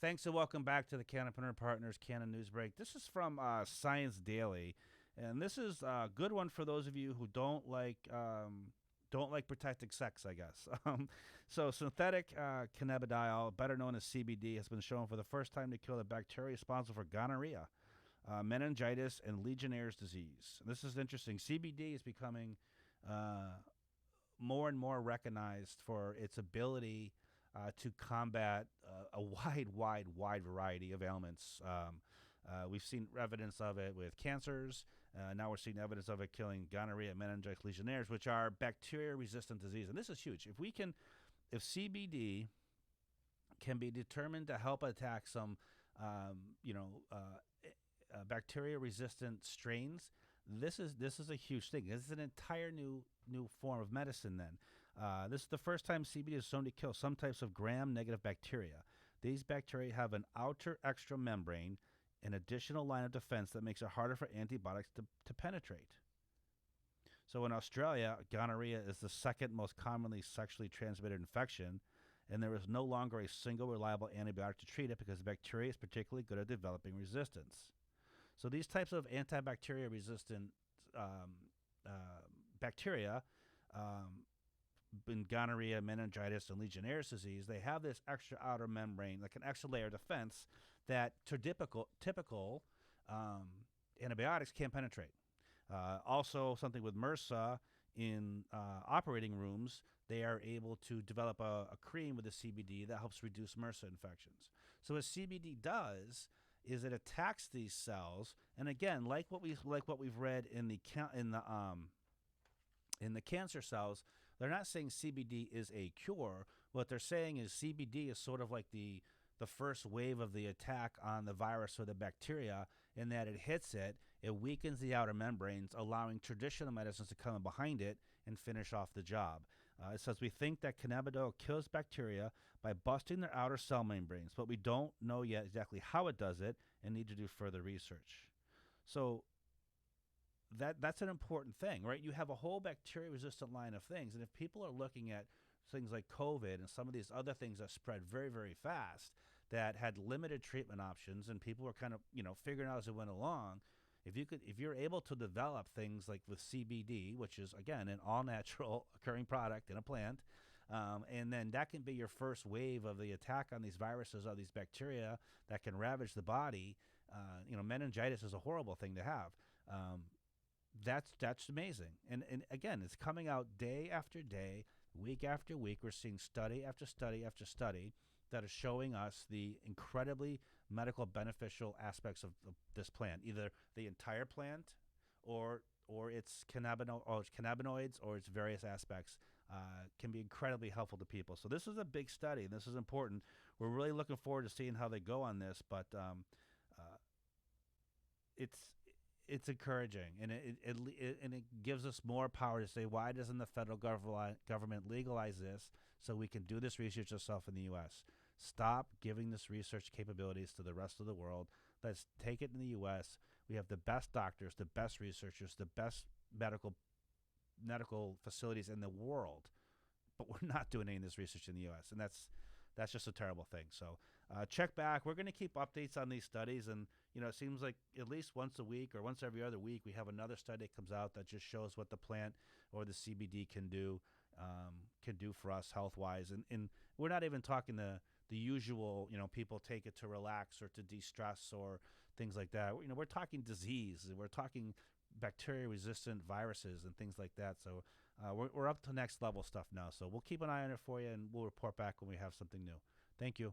Thanks and welcome back to the Cannapreneur Partners Canna News Break. This is from Science Daily, and this is a good one for those of you who don't like protecting sex, I guess. So synthetic cannabidiol, better known as CBD, has been shown for the first time to kill the bacteria responsible for gonorrhea, meningitis, and legionnaires disease. This is interesting. CBD is becoming more and more recognized for its ability to combat a wide variety of ailments. We've seen evidence of it with cancers. Now we're seeing evidence of it killing gonorrhea, meningitis, legionnaires, which are bacteria-resistant disease. And this is huge. If CBD can be determined to help attack some, bacteria-resistant strains, this is a huge thing. This is an entire new form of medicine. Then, this is the first time CBD is shown to kill some types of gram-negative bacteria. These bacteria have an outer extra membrane, an additional line of defense that makes it harder for antibiotics to penetrate. So in Australia, gonorrhea is the second most commonly sexually transmitted infection, and there is no longer a single reliable antibiotic to treat it because the bacteria is particularly good at developing resistance. So these types of antibacteria-resistant bacteria, in gonorrhea, meningitis, and legionnaires disease, they have this extra outer membrane, like an extra layer of defense that typical antibiotics can't penetrate. Also, something with MRSA in operating rooms, they are able to develop a cream with the CBD that helps reduce MRSA infections. So what CBD does is it attacks these cells, and again, like what we've read in the cancer cells, they're not saying CBD is a cure. What they're saying is CBD is sort of like the first wave of the attack on the virus or the bacteria, in that it hits it, it weakens the outer membranes, allowing traditional medicines to come in behind it and finish off the job. It says we think that cannabidiol kills bacteria by busting their outer cell membranes, but we don't know yet exactly how it does it and need to do further research. So that's an important thing, right? You have a whole bacteria-resistant line of things, and if people are looking at things like COVID and some of these other things that spread very, very fast that had limited treatment options, and people were kind of figuring out as it went along, if you're able to develop things like with CBD, which is again an all-natural occurring product in a plant, and then that can be your first wave of the attack on these viruses or these bacteria that can ravage the body. Meningitis is a horrible thing to have. That's amazing. And again, it's coming out day after day, week after week. We're seeing study after study after study that is showing us the incredibly medical beneficial aspects of this plant, either the entire plant or its cannabinoids or its various aspects can be incredibly helpful to people. So this is a big study, and this is important. We're really looking forward to seeing how they go on this, but it's encouraging, and it gives us more power to say, why doesn't the federal government legalize this so we can do this research ourselves in the U.S.? Stop giving this research capabilities to the rest of the world. Let's take it in the U.S. We have the best doctors, the best researchers, the best medical facilities in the world, but we're not doing any of this research in the U.S., and that's just a terrible thing. So check back. We're going to keep updates on these studies, and it seems like at least once a week or once every other week we have another study that comes out that just shows what the plant or the CBD can do for us health-wise. And we're not even talking the usual, people take it to relax or to de-stress or things like that. We're talking disease. We're talking bacteria-resistant viruses and things like that. So we're up to next level stuff now. So we'll keep an eye on it for you, and we'll report back when we have something new. Thank you.